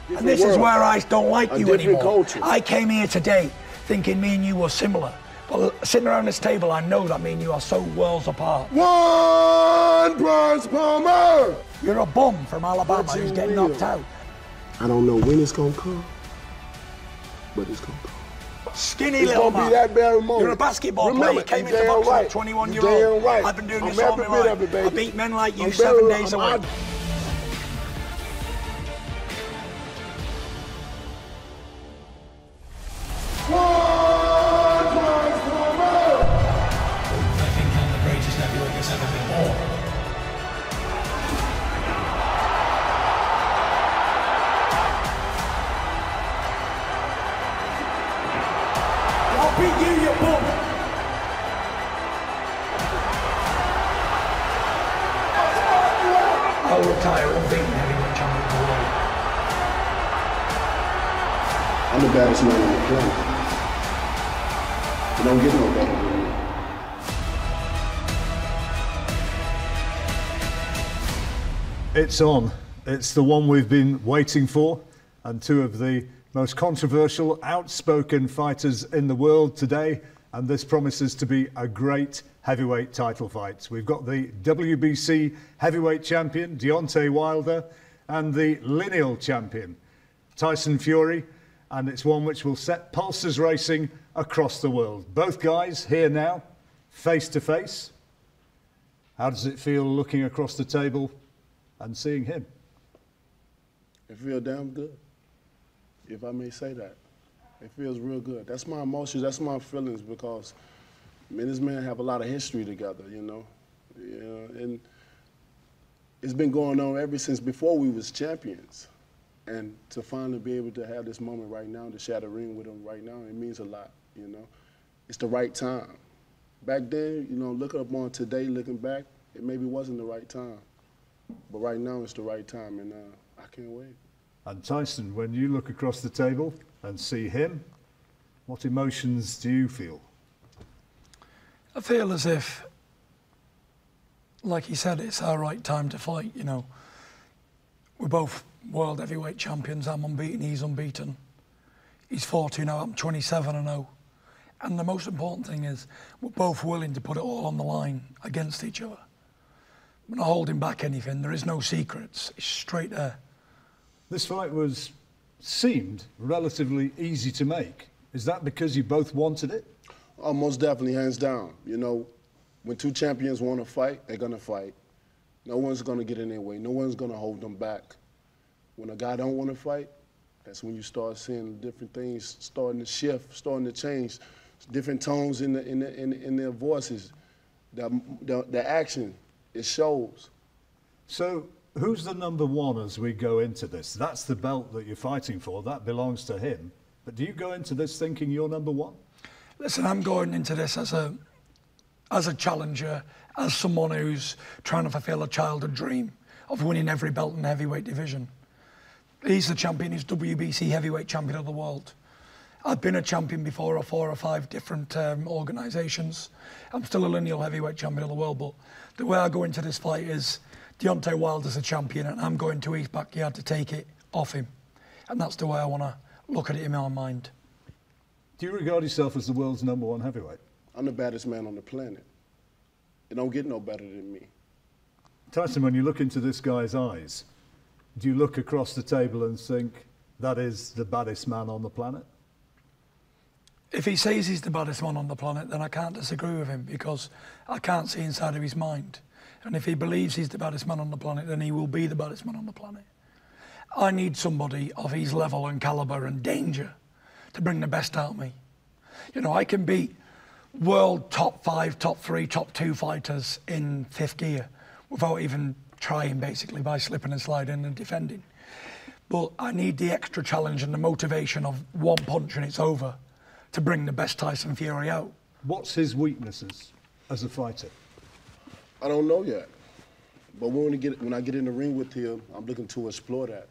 And this is where I don't like you anymore. Culture. I came here today thinking me and you were similar. But sitting around this table, I know that me and you are so worlds apart. One Bronze Palmer! You're a bum from Alabama who's getting knocked out. I don't know when it's gonna come, but it's gonna come. Skinny It's little gonna man. be that very moment. You're a basketball player. You came into boxing at 21 years old. Right. I've been doing this I'm all my every bit life. of it, baby. I beat men like you I'm 7 days a I'm week. I think I'm the greatest heavyweight that's ever been born. I'll beat you, you bum! I'll retire unbeaten heavyweight champion of the world. I'm the baddest man on the planet. You don't get no better than me. It's on. It's the one we've been waiting for, and two of the most controversial, outspoken fighters in the world today, and this promises to be a great heavyweight title fight. We've got the WBC heavyweight champion, Deontay Wilder, and the lineal champion, Tyson Fury, and it's one which will set pulses racing across the world. Both guys here now, face to face. How does it feel looking across the table and seeing him? It feels damn good, if I may say that. It feels real good. That's my emotions, that's my feelings, because me and this man have a lot of history together, you know. And it's been going on ever since before we was champions. And to finally be able to have this moment right now, to share the ring with him right now, it means a lot, you know. It's the right time. Back then, you know, looking up on today, looking back, it maybe wasn't the right time. But right now, it's the right time, and I can't wait. And Tyson, when you look across the table and see him, what emotions do you feel? I feel as if, like he said, it's our right time to fight, you know. We're both world heavyweight champions. I'm unbeaten, he's unbeaten. He's 40 now, I'm 27-0. And the most important thing is we're both willing to put it all on the line against each other. We're not holding back anything. There is no secrets. It's straight there. This fight seemed relatively easy to make. Is that because you both wanted it? Oh, most definitely, hands down. You know, when two champions want to fight, they're going to fight. No one's going to get in their way. No one's going to hold them back. When a guy don't want to fight, that's when you start seeing different things starting to shift, starting to change, different tones in their voices. The action, it shows. So who's the number one as we go into this? That's the belt that you're fighting for. That belongs to him. But do you go into this thinking you're number one? Listen, I'm going into this as a challenger, as someone who's trying to fulfill a childhood dream of winning every belt in the heavyweight division. He's the champion, he's WBC heavyweight champion of the world. I've been a champion before of 4 or 5 different organisations. I'm still a lineal heavyweight champion of the world, but the way I go into this fight is Deontay Wilder's a champion and I'm going to his backyard to take it off him. And that's the way I want to look at it in my mind. Do you regard yourself as the world's number one heavyweight? I'm the baddest man on the planet. It don't get no better than me. Tyson, when you look into this guy's eyes, do you look across the table and think that is the baddest man on the planet? If he says he's the baddest man on the planet, then I can't disagree with him because I can't see inside of his mind. And if he believes he's the baddest man on the planet, then he will be the baddest man on the planet. I need somebody of his level and calibre and danger to bring the best out of me. You know, I can beat world top 5, top 3, top 2 fighters in 5th gear without even trying, basically, by slipping and sliding and defending. But I need the extra challenge and the motivation of one punch and it's over to bring the best Tyson Fury out. What's his weaknesses as a fighter? I don't know yet. But when I get in the ring with him, I'm looking to explore that.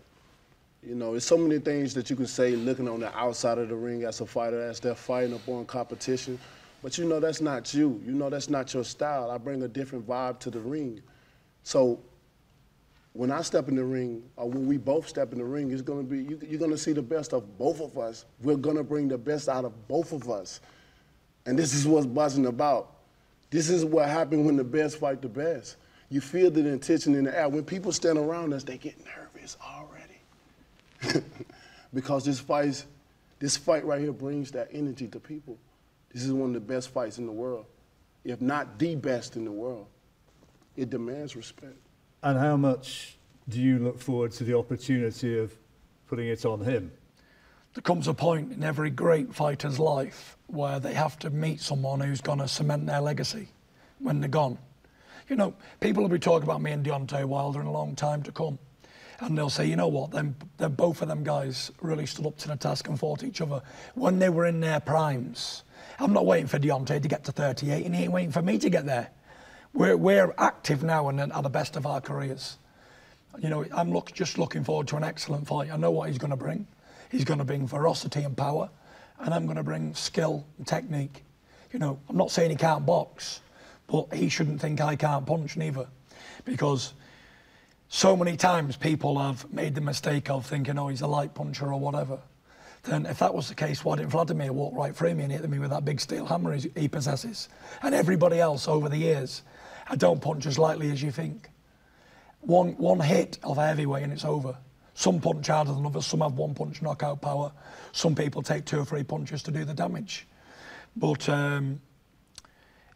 You know, there's so many things that you can say looking on the outside of the ring as a fighter, as they're fighting up on competition. But you know that's not you. You know that's not your style. I bring a different vibe to the ring. So when I step in the ring, or when we both step in the ring, it's going to be, you're going to see the best of both of us. We're going to bring the best out of both of us. And this is what's buzzing about. This is what happens when the best fight the best. You feel the intention in the air. When people stand around us, they get nervous already. Because this fight right here brings that energy to people. This is one of the best fights in the world, if not the best in the world. It demands respect. And how much do you look forward to the opportunity of putting it on him? There comes a point in every great fighter's life where they have to meet someone who's going to cement their legacy when they're gone. You know, people will be talking about me and Deontay Wilder in a long time to come. And they'll say, you know what, both of them guys really stood up to the task and fought each other when they were in their primes. I'm not waiting for Deontay to get to 38, and he ain't waiting for me to get there. We're active now and at the best of our careers. You know, I'm just looking forward to an excellent fight. I know what he's going to bring. He's going to bring ferocity and power, and I'm going to bring skill and technique. You know, I'm not saying he can't box, but he shouldn't think I can't punch neither, because so many times people have made the mistake of thinking, oh, he's a light puncher or whatever. Then if that was the case, why didn't Vladimir walk right through me and hit me with that big steel hammer he possesses? And everybody else over the years, I don't punch as lightly as you think. One hit of a heavyweight and it's over. Some punch harder than others, some have one punch knockout power. Some people take 2 or 3 punches to do the damage. But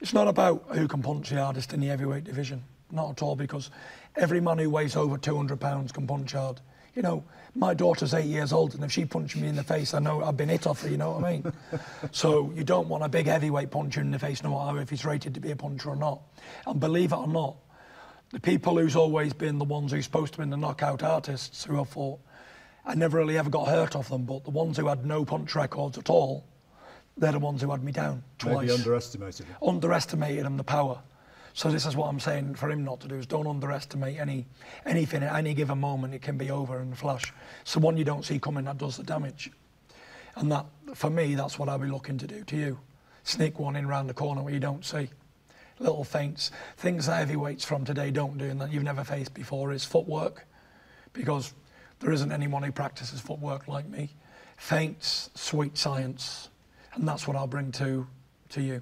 it's not about who can punch the hardest in the heavyweight division. Not at all, because every man who weighs over 200 pounds can punch hard. You know, my daughter's 8 years old, and if she punches me in the face, I know I've been hit off her, you know what I mean? So you don't want a big heavyweight puncher in the face, no matter if he's rated to be a puncher or not. And believe it or not, the people who's always been the ones who's supposed to be the knockout artists who have fought, I never really ever got hurt off them, but the ones who had no punch records at all, they're the ones who had me down twice. Maybe underestimated him. Underestimated him, the power. So this is what I'm saying for him not to do, is don't underestimate anything. At any given moment, it can be over in a flash. So one you don't see coming, that does the damage. And that, for me, that's what I'll be looking to do to you. Sneak one in round the corner where you don't see. Little feints. Things that heavyweights from today don't do and that you've never faced before is footwork, because there isn't anyone who practices footwork like me. Feints, sweet science. And that's what I'll bring to you.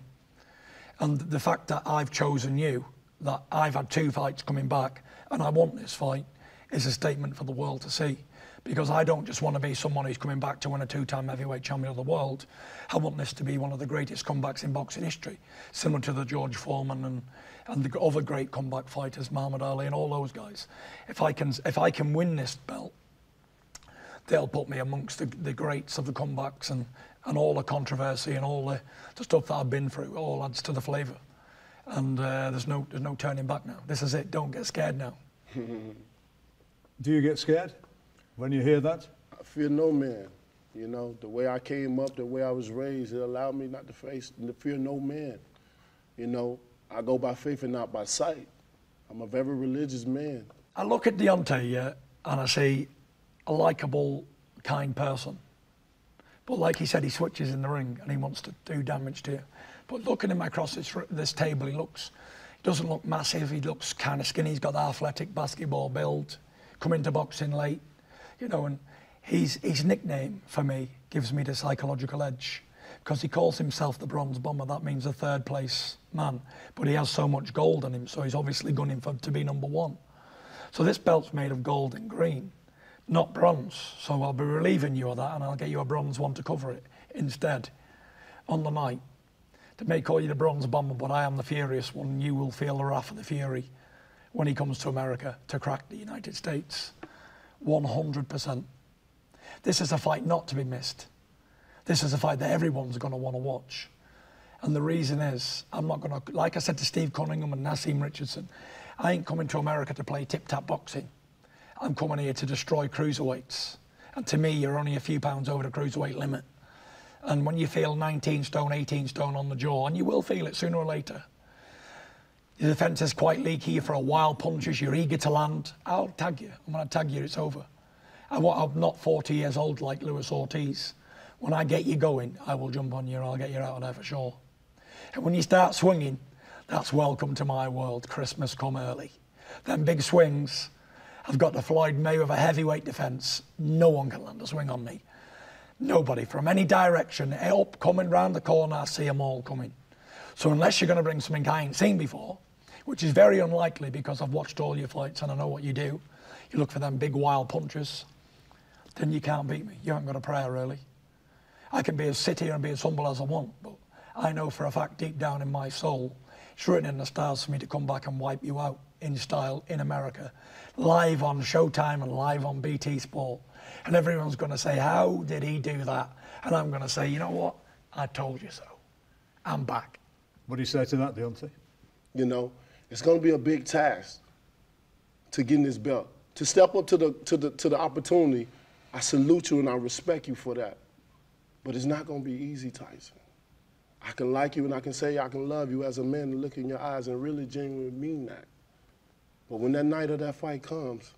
And the fact that I've chosen you, that I've had 2 fights coming back, and I want this fight, is a statement for the world to see. Because I don't just want to be someone who's coming back to win a 2-time heavyweight champion of the world. I want this to be one of the greatest comebacks in boxing history, similar to the George Foreman and the other great comeback fighters, Muhammad Ali and all those guys. If I can win this belt, they'll put me amongst the greats of the comebacks, and all the controversy and all the stuff that I've been through, it all adds to the flavour. And there's no turning back now. This is it. Don't get scared now. Do you get scared when you hear that? I fear no man. You know, the way I came up, the way I was raised, it allowed me not to fear no man. You know, I go by faith and not by sight. I'm a very religious man. I look at Deontay, and I see a likeable, kind person. But like he said, he switches in the ring and he wants to do damage to you. But looking at him across this table, he doesn't look massive. He looks kind of skinny. He's got the athletic basketball build. Come into boxing late, you know, and his nickname for me gives me the psychological edge, because he calls himself the Bronze Bomber. That means a 3rd place man. But he has so much gold on him, so he's obviously gunning to be number 1. So this belt's made of gold and green, not bronze. So I'll be relieving you of that, and I'll get you a bronze one to cover it instead on the night. They may call you the Bronze Bomber, but I am the Furious One, and you will feel the wrath of the Fury when he comes to America to crack the United States. 100%. This is a fight not to be missed. This is a fight that everyone's going to want to watch. And the reason is, I'm not going to, like I said to Steve Cunningham and Nassim Richardson, I ain't coming to America to play tip-tap boxing. I'm coming here to destroy cruiserweights. And to me, you're only a few pounds over the cruiserweight limit. And when you feel 19 stone, 18 stone on the jaw, and you will feel it sooner or later, the defence is quite leaky, you're for a while punches, you're eager to land, I'll tag you. I'm going to tag you, it's over. I'm not 40 years old like Luis Ortiz. When I get you going, I will jump on you and I'll get you out of there for sure. And when you start swinging, that's welcome to my world. Christmas come early. Them big swings, I've got the Floyd Mayweather heavyweight defence. No one can land a swing on me. Nobody from any direction, up, coming round the corner, I see them all coming. So unless you're going to bring something I ain't seen before, which is very unlikely because I've watched all your fights and I know what you do, you look for them big wild punches, then you can't beat me. You haven't got a prayer, really. I can be as sit here and be as humble as I want, but I know for a fact deep down in my soul, it's written in the stars for me to come back and wipe you out in style in America, live on Showtime and live on BT Sport. And everyone's going to say, how did he do that? And I'm going to say, you know what? I told you so. I'm back. What do you say to that, Deontay? You know, it's going to be a big task to get in this belt. To step up to the opportunity, I salute you and I respect you for that. But it's not going to be easy, Tyson. I can like you and I can say I can love you as a man and look in your eyes and really genuinely mean that. But when that night of that fight comes,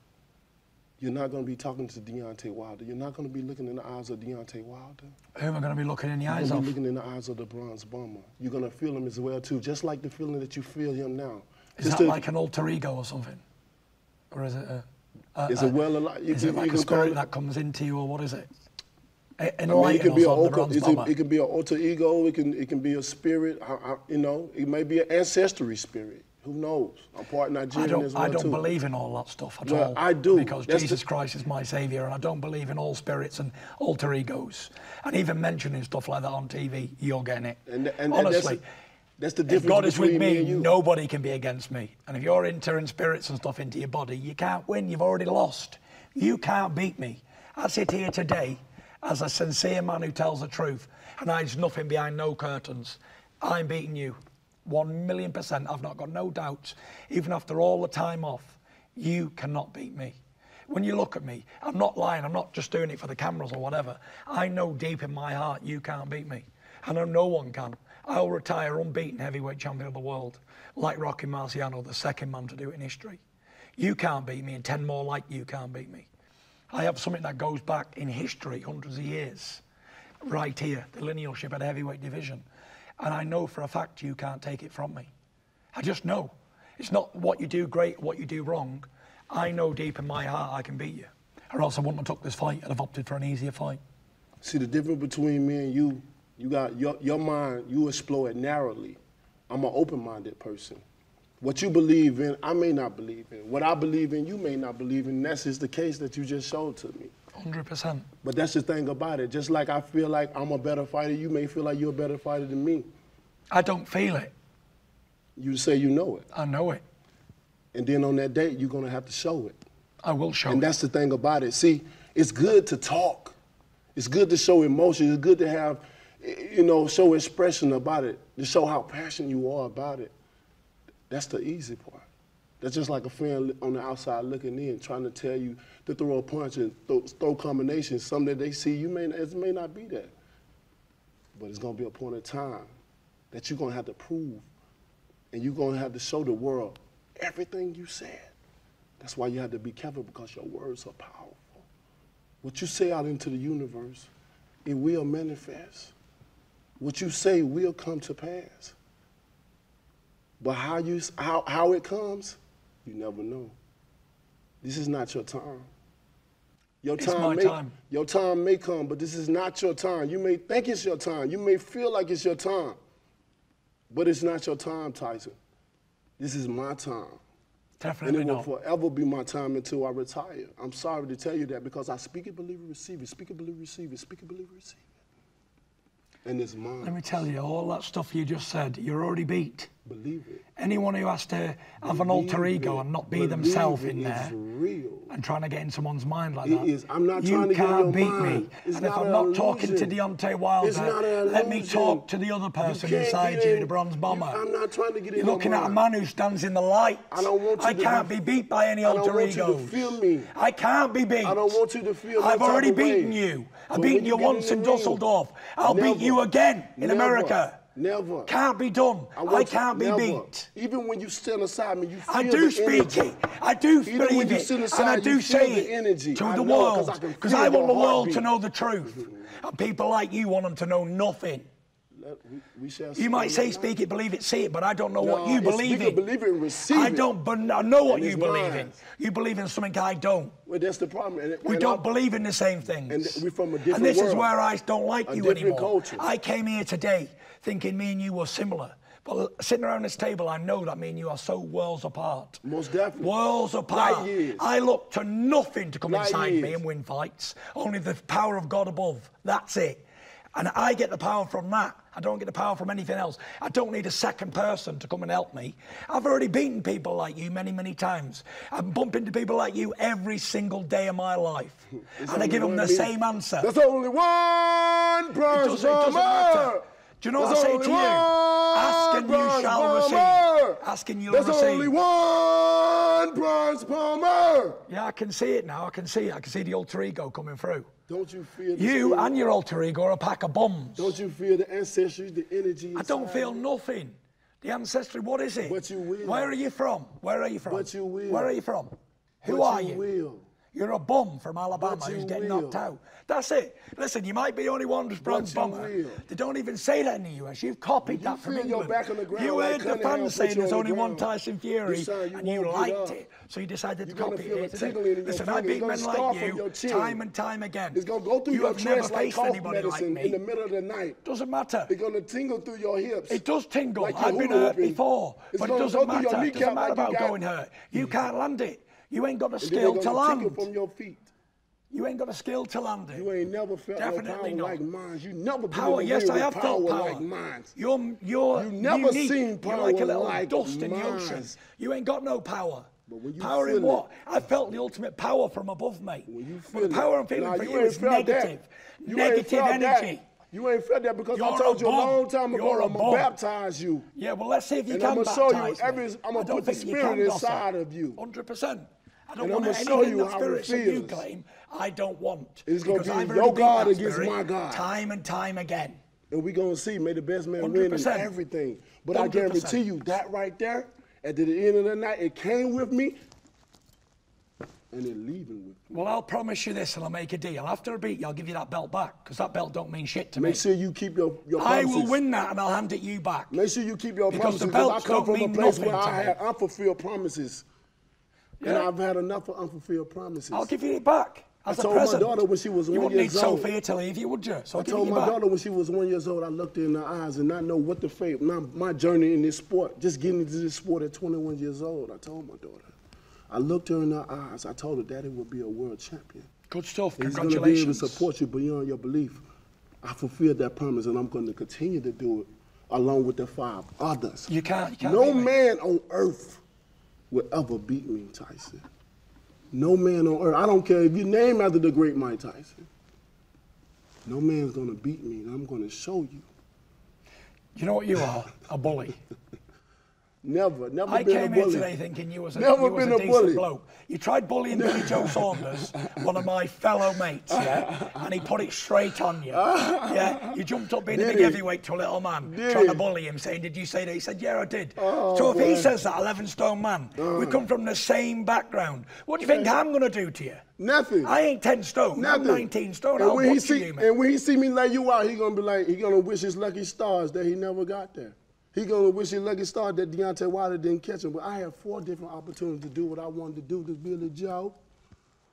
you're not going to be talking to Deontay Wilder. You're not going to be looking in the eyes of Deontay Wilder. Who am I going to be looking in the eyes of? You're going to be looking in the eyes of the Bronze Bomber. You're going to feel him as well, too, just like the feeling that you feel him now. Is that like an alter ego or something? Or is it is it well alive? Is it like a spirit that comes into you, or what is it? It can be it can be an alter ego. It can be a spirit. You know, it may be an ancestry spirit. Who knows? I'm part Nigerian as well, I don't too. believe in all that stuff at Well, all. I do. Because Jesus Christ is my saviour, and I don't believe in all spirits and alter egos. And even mentioning stuff like that on TV, you're getting it. And honestly, that's the difference. If God is with between me, and you. nobody can be against me. And if you're entering spirits and stuff into your body, you can't win. You've already lost. You can't beat me. I sit here today as a sincere man who tells the truth and hides nothing behind no curtains. I'm beating you. 1,000,000%. I've not got no doubts. Even after all the time off, you cannot beat me. When you look at me, I'm not lying. I'm not just doing it for the cameras or whatever. I know deep in my heart you can't beat me. I know no one can. I'll retire unbeaten heavyweight champion of the world, like Rocky Marciano, the second man to do it in history. You can't beat me, and 10 more like you can't beat me. I have something that goes back in history, hundreds of years, right here, the linealship at heavyweight division. And I know for a fact you can't take it from me. I just know. It's not what you do great, what you do wrong. I know deep in my heart I can beat you. Or else I wouldn't have took this fight. I'd have opted for an easier fight. See, the difference between me and you got your mind, you explore it narrowly. I'm an open-minded person. What you believe in, I may not believe in. What I believe in, you may not believe in. That's just the case that you just showed to me. 100%. But that's the thing about it. Just like I feel like I'm a better fighter, you may feel like you're a better fighter than me. I don't feel it. You say you know it. I know it. And then on that date, you're going to have to show it. I will show it. And that's the thing about it. See, it's good to talk. It's good to show emotion. It's good to have, you know, show expression about it, to show how passionate you are about it. That's the easy part. That's just like a friend on the outside looking in, trying to tell you to throw a punch and throw combinations. Something that they see, it may not be that. But it's going to be a point in time that you're going to have to prove, and you're going to have to show the world everything you said. That's why you have to be careful, because your words are powerful. What you say out into the universe, it will manifest. What you say will come to pass. But how it comes, you never know. This is not your time. Your time may come, but this is not your time. You may think it's your time. You may feel like it's your time. But it's not your time, Tyson. This is my time. Definitely and it will not. forever be my time until I retire. I'm sorry to tell you that, because I speak it, believe it, receive it. Speak it, believe it, receive it. Speak it, believe it, receive it. And it's mine. Let me tell you, all that stuff you just said, you're already beat. Believe it. Anyone who has to have an alter ego and not be themselves in there and trying to get in someone's mind like that, I'm not trying to get in your you can't beat mind. me. And if I'm not talking to Deontay Wilder, let me talk to the other person inside you, the Bronze Bomber. I'm not trying to get in You're your looking mind. at a man who stands in the light. I don't want you I can't be beat by any alter egos. I don't want you to feel me. I can't be beat. I don't want you to feel I've no type already of way. beaten you. I've But beaten when you get once in the ring, Dusseldorf. I'll never, beat you again in never, America. Never. Can't be done. I can't be never. beat. Even when you stand aside me, you feel I do speak it. I do Even when believe you it. sit And aside, I you do feel say the energy. it to I the know, world. Because I want the world to know the truth. And people like you want them to know nothing. We shall. You might say, speak it, believe it, see it, but I don't know what you believe in. in. Believe it and receive it. I don't, but I know what you believe in. You believe in something I don't. Well, that's the problem. We don't believe in the same things. And we're from a different And this world. is where I don't like you anymore. Culture. I came here today thinking me and you were similar. But sitting around this table, I know that me and you are so worlds apart. Most definitely. Worlds apart. Light years. I look to nothing to come Light inside years. me and win fights. Only the power of God above. That's it. And I get the power from that. I don't get the power from anything else. I don't need a second person to come and help me. I've already beaten people like you many, many times. I'm bumping into people like you every single day of my life. And I give them the same answer. There's only one bronze It doesn't matter. Do you know what I say to you? Ask and you shall receive. Ask and you'll receive. There's only one bronze palmer. Yeah, I can see it now. I can see it. I can see the alter ego coming through. Don't you feel the You spirit? and your alter ego are a pack of bombs. Don't you feel the ancestry, the energy? I don't inside feel you? nothing. The ancestry, what is it? But you will. Where are you from? Where are you from? But you will. Where are you from? Who But are you you? will. You're a bum from Alabama But who's you getting will. knocked out. That's it. Listen, you might be only one bronze But you bomber. will. They don't even say that in the US. You've copied that from feel your England. back on the ground You like heard the Cunningham fans put saying you there's on only the one ground. Tyson Fury, This time you and you won't get liked up. it. So you decided to You're gonna copy feel a it. tingling in your Listen, I've finger. beaten men It's gonna like start from your you chin. time and time again. It's going to go through You your have never chest like faced cough anybody like medicine me. in the middle of the night. Doesn't matter. It's going to tingle through your hips. It does tingle. Like I've you're been hula hurt hooping. before. It's But it gonna doesn't go through your matter. It kneecap doesn't matter like you about got- going hurt. You can't land it. You ain't got the And then skill they're to gonna tingle land. from your feet. You ain't got a skill to land it. You ain't never felt Definitely no power not. like mine. You never been Power, in the yes, ring I with have felt power. like mine. You're You never unique. seen You're power like a little like dust in the mine. ocean. You ain't got no power. But when you Power in feel what? I felt the ultimate power from above, mate. When you But feel the power it. I'm feeling Nah, for you you ain't is felt that. negative. You ain't Negative felt that. energy. You ain't felt that because I You're told a you a bum. long time ago You're a I'm going bum. to baptize you. Yeah, well, let's see if you And can I'm going to show you, baptize me. I'm going I to don't put the think you spirit can, inside Gossa. of you. 100%. I don't And want I'm gonna show anything you that how it spirit that you feels. claim. I don't want. It's gonna Because be I've your already beat God that against spirit my God. time and time again. And we're going to see, may the best man win in 100%. everything. But I 100%. guarantee you, that right there, at the end of the night, it came with me, and it leaving with me. Well, I'll promise you this, and I'll make a deal. After I beat you, I'll give you that belt back, because that belt don't mean shit to me. Make sure you keep your I promises. will win that, and I'll hand it you back. Make sure you keep your Because promises, the because I belts come don't from a mean place nothing where to I me. had unfulfilled promises. And Yeah. I've had enough of unfulfilled promises. I'll give you it back. As I a told my present. daughter when she was you 1 wouldn't need years old. Sophia to leave you, would you? So I I'll give told you my back. daughter when she was 1 year old, I looked her in her eyes and not know what to face. My journey in this sport, just getting into this sport at 21 years old, I told my daughter. I looked her in her eyes. I told her Daddy would be a world champion. Good stuff. And he's going to be able Congratulations. to support you beyond your belief. I fulfilled that promise, and I'm going to continue to do it along with the 5 others. You can't No beat me. man on earth will ever beat me, Tyson. No man on earth. I don't care if you name after the great Mike Tyson. No man's going to beat me, and I'm going to show you. You know what you are? A bully. Never I been a came here bully. today thinking you was a, Never you was been a a decent bully. bloke. You tried bullying Billy Joe Saunders, one of my fellow mates, yeah, and he put it straight on you. Yeah, you jumped up being a Did big he? heavyweight to a little man, Did trying to he? bully him, saying, "Did you say that?" He said, "Yeah, I did." Oh, so if boy. he says that, 11-stone man, we come from the same background. What do you think I'm going to do to you? Nothing. I ain't 10 stone. I'm Nothing. 19 stone. And I'll when he butcher see you, man. and when he see me lay you out, he gonna be like, he gonna wish his lucky stars that he never got there. He gonna wish his lucky stars that Deontay Wilder didn't catch him. But I had 4 different opportunities to do what I wanted to do to Billy Joe.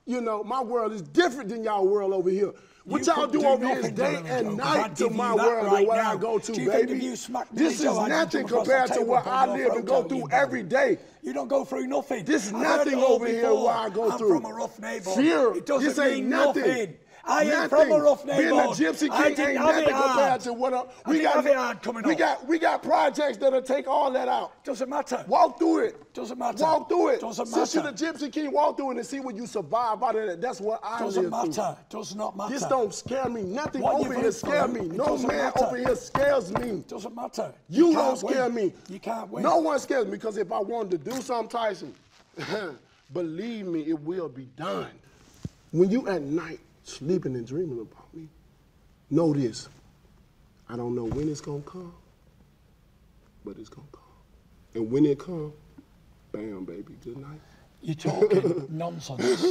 You know, my world is different than y'all world over here. What You y'all couldn't do do over here is nothing to day Billy Joe, and 'cause night I'd to give you my that world right and what now. I go to, Do you think baby. if you smacked Billy This is Joe, I'd nothing jump across the compared to table what and I pull your live and throat go out, through you every day. You don't go through nothing. This I've nothing heard it all over here before. where I go I'm through. from a rough neighborhood. Fear. It doesn't This ain't mean nothing. nothing. I ain't Nothing. from a rough Being a neighborhood. gypsy I king didn't ain't have nothing it hard. compared to what I didn't have it hard coming up. We got projects that'll take all that out. Doesn't matter. Walk through it. Doesn't matter. Walk through it. Doesn't Since you're the matter. gypsy king, walk through it and see what you survive out of that. That's what I Doesn't live through. matter. Does not matter. This don't scare me. Nothing What over you've here lived scares through, me. it No doesn't man matter. over here scares me. Doesn't matter. You can't don't scare win. me. You can't win. No one scares me because if I wanted to do something, Tyson, believe me, it will be done. When you at night sleeping and dreaming about me, know this. I don't know when it's gonna come, but it's gonna come. And when it comes, bam, baby, good night. You're talking nonsense.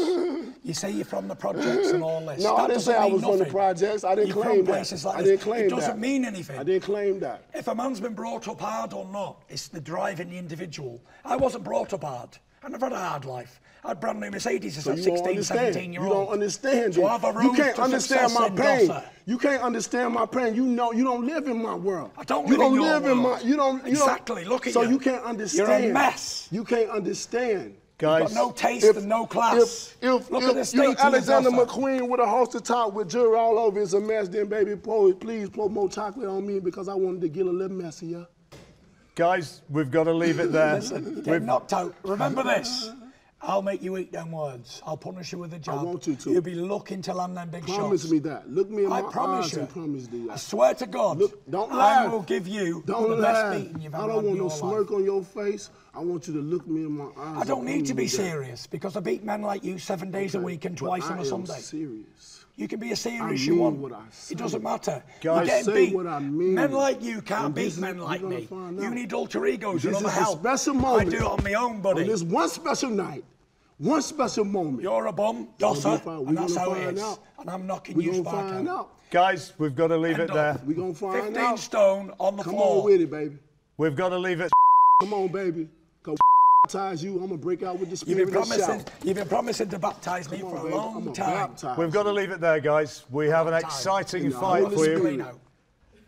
You say you're from the projects and all this. No, That I didn't doesn't say I mean was from the nothing. projects. I didn't You're claim from that. places like I this. didn't claim It that. doesn't mean anything. I didn't claim that. If a man's been brought up hard or not, it's the drive in the individual. I wasn't brought up hard. I never had a hard life. I had brand new Mercedes as a 16, 17-year-old. You don't understand. So I have a road you can't to understand success my in pain. Dossa. You can't understand my pain. You know, you don't live in my world. I don't you live in don't your live in world. my. You don't. Exactly. Look at so you. So you can't understand. You're a mess. You can't understand. Guys, You've got no taste and no class. If Look at the state of Alexander Dossa. McQueen with a host of top with jewelry all over is a mess, then baby, please pour more chocolate on me because I wanted to get a little messier. Guys, we've got to leave it there. Listen, you get knocked out. Remember this. I'll make you eat them words. I'll punish you with a jab. I want you to. You'll be looking to land them big shots. Promise me that. Look me in my promise eyes you. and promise me that. I swear to God, Look, don't I laugh. will give you Don't the laugh. best beating you've ever I had don't in want your no smirk life. on your face. I want you to look me in my eyes. I don't need to be and promise me that. serious because I beat men like you 7 days a week and twice on a Sunday. I am serious. You can be as serious I as you mean want. what I say. It doesn't matter. Guys, You're getting say beat. what I mean. Men like you can't And beat this men is- like you're gonna me. find You out. need alter egos This and other is a help. special moment. I do it on my own, buddy. On this one special night, one special moment. You're a bum, We're Dossa, gonna and that's how it find is. out. And I'm knocking We're you gonna spark find out. out. Guys, we've got to leave End it there. of. We're gonna find 15 out. stone on the Come floor. on with it, baby. We've got to leave it. Come on, baby. Go baptize you. I'm gonna break out with the You've spirit been and promising. shout. You've been promising to baptise me Come for on, a baby. I'm long gonna time. baptize We've got to you. leave it there, guys. We have an Time. exciting In the fight Holy for you. Spirit. Now.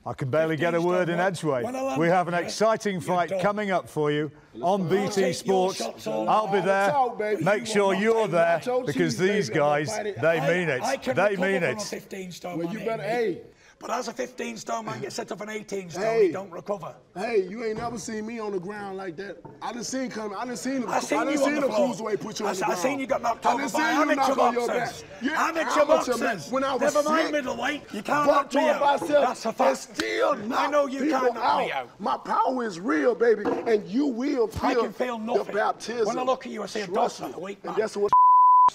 I can barely get a 15 word in stone, Edgeway. when I land We have an there, exciting you're fight done. coming up for you on take BT your Sports. shots all I'll be night. there. Talk, baby. Make You sure will not you're take there nacho because cheese, these baby. I'm gonna guys, fight it. they mean I it. can They recover mean from a it. 15 stone Well, man you hitting better, me. hey. But as a 15 stone man gets set up an 18 stone, Hey. he don't recover. Hey, you ain't never seen me on the ground like that. I done seen coming. I done seen the I seen you on the the floor. cruiserweight put you on the I ground. seen you got knocked I over done by seen you amateur knock on your back. boxers. Yeah, Amateur boxers. man. When I was Never mind sick, middleweight. You can't but knock me to out. myself, That's a and fact. still knock know you people can't knock me out. My power is real, baby, and you will feel I can feel the nothing. baptism. When I look at you, I see a Trust Dossa, me. a weak And man. that's what.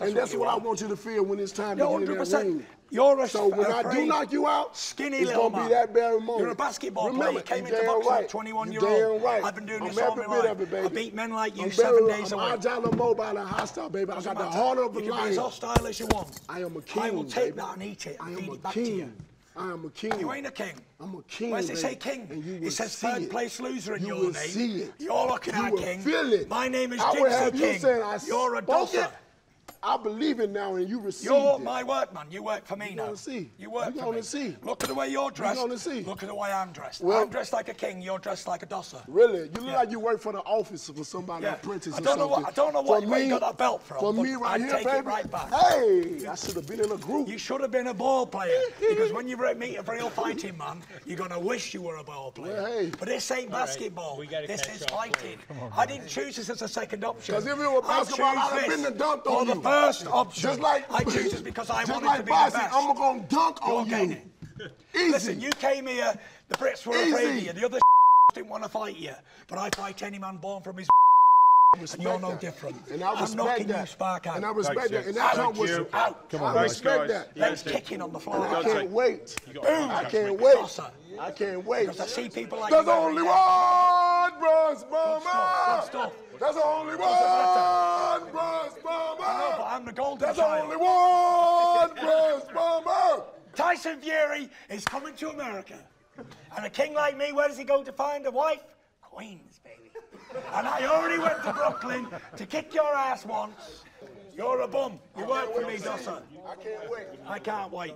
And that's you what I are. want you to feel when it's time You're to get in that 100%. ring. You're a So when I do afraid, knock you out, skinny it's little gonna man. be that very moment. You're a basketball Remember, player. You came you're into damn boxing right. at 21 year You're old. damn right. I've been doing I'm this all every my bit life. of it, baby. I beat men like you I'm 7 very- days a I'm week. agile and mobile and hostile, baby. I Doesn't got the matter. heart of a You can be lion. as hostile as you want. I am a king. I will take baby. that and eat it I and am feed a it back to you. king. I am a king. You ain't a king. I'm a king. Where's it say baby. king? And you It will says see third it. place loser in You your will name. see it. You're looking You at will king. feel it. My name is I would have Jinxie you King. saying I You're a spoke Dossa. it. I believe it now, and you receive You're it. my workman. You work for me You now. gonna see. You work You for gonna me. see. Look at the way you're dressed. gonna see. Look at the way I'm dressed. Well- I'm dressed like a king. You're dressed like a Dossa. Really, you look Yeah. like you work for the office for somebody, Yeah. apprentice I or don't know something. what- I don't know what- For where you me- got that belt from, For but me, right I'd here, take it baby. right back. Hey, I should have been in a group. You should have been a ball player because when you meet a real fighting man, you're gonna wish you were a ball player. Well, hey. But this ain't basketball. we gotta This catch is up, fighting. I didn't choose this as a second option. 'Cause if it were basketball, I I'd have choose been this the dunked for on the you. first option. Just like I choose this because I just wanted like to be boxing, the best. I'm gonna dunk You're on getting you. it. Easy. Listen, you came here. The Brits were Easy. afraid of you. The other didn't want to fight you, but I fight any man born from his. And you're no that. different. And I I'm respect knocking that. you spark out. And I respect Thanks, that. And Jim. that Thank comes with you. Out. Come on, I guys. respect that. Legs kicking on the floor. And I can't wait. got Boom. I can't wait. Dossa. I can't wait. Because I see people like There's you every only day. one Bronze Good Bomber. stuff. There's only matter. one Bronze No, but Bomber. I'm the golden There's child. only one Bronze Bomber. Tyson Fury is coming to America. And a king like me, where does he go to find a wife? Queens, baby. And I already went to Brooklyn to kick your ass once. You're a bum. You work for me, Dossa. I can't wait. I can't wait.